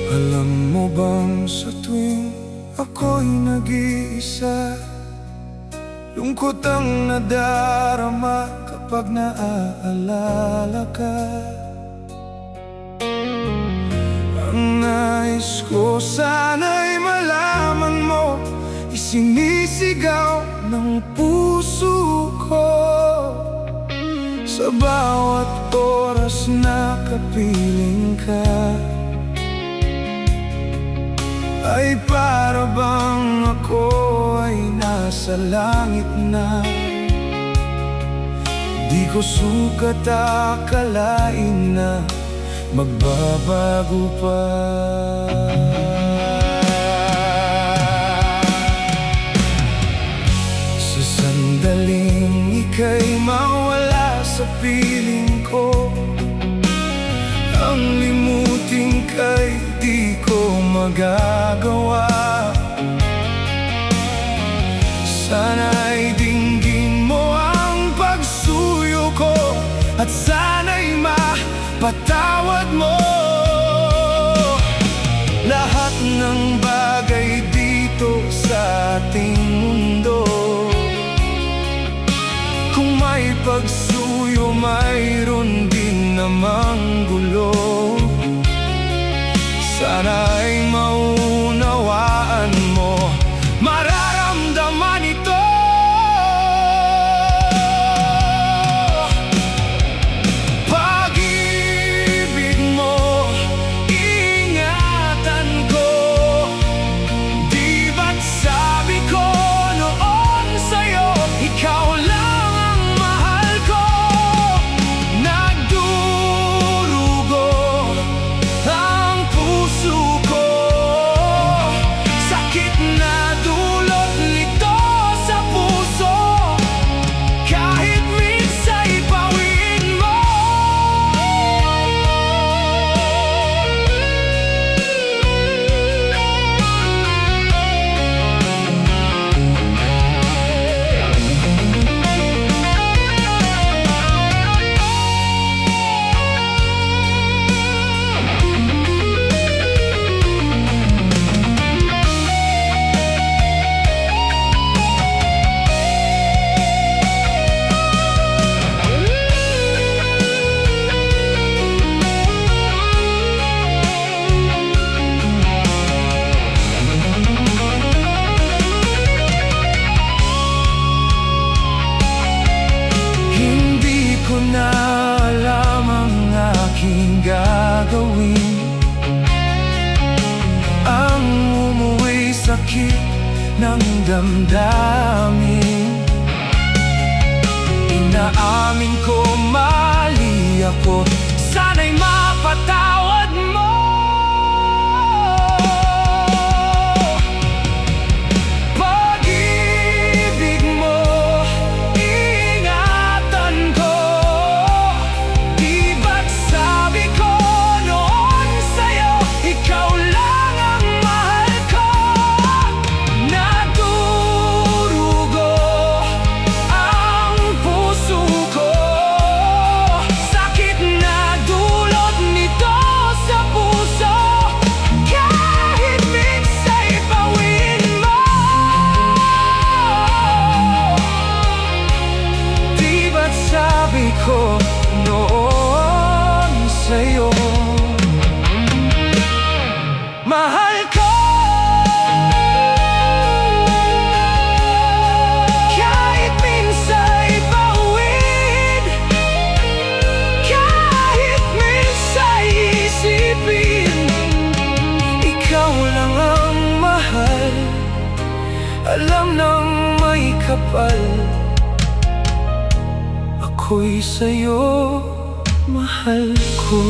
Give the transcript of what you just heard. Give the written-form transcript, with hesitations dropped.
Alam mo bang sa tuwing ako'y nag-iisa, lungkot ang nadarama kapag naaalala ka. Ang nais ko sana'y malaman mo, isinisigaw ng puso ko. Sa bawat oras na kapiling ka, ay para bang ako ay nasa langit na. Di ko sukat akalain na magbabago pa. Sa sandaling ika'y mawala sa piling ko, ang limutin ka'y di ko magagawa. Sana'y dinggin mo ang pagsuyo ko, at sana'y mapatawad mo. Lahat ng bagay dito sa ating mundo, kung may pagsuyo, mayroon din namang gulo. Sana'y maunawaan mo, mararamdaman ito. Pag-ibig mo, ingatan ko. Di ba't sabi ko noon sa'yo, ikaw lang ang mahal ko. Nagdurugo ang puso ko, sakit na dulot nito sa puso. Kahit minsa'y bawin mo, hindi ko na alam ang aking gagawin. Ang umuwi sakit ng damdamin. Inaamin ko mali ako, sana'y mapatawad mo. Pag-ibig mo, ingatan ko. Di ba't sabi ko noon sa'yo, ikaw lang ang mahal ko. Nagdurugo ang puso ko, sakit na dulot nito sa puso. Kahit minsa'y bawin mo, di ba't sabi ko noon sa'yo, mahal ko. Kahit minsa'y bawin, kahit minsa'y isipin, ikaw lang ang mahal. Alam nang may kapal, ako'y sa'yo, mahal ko.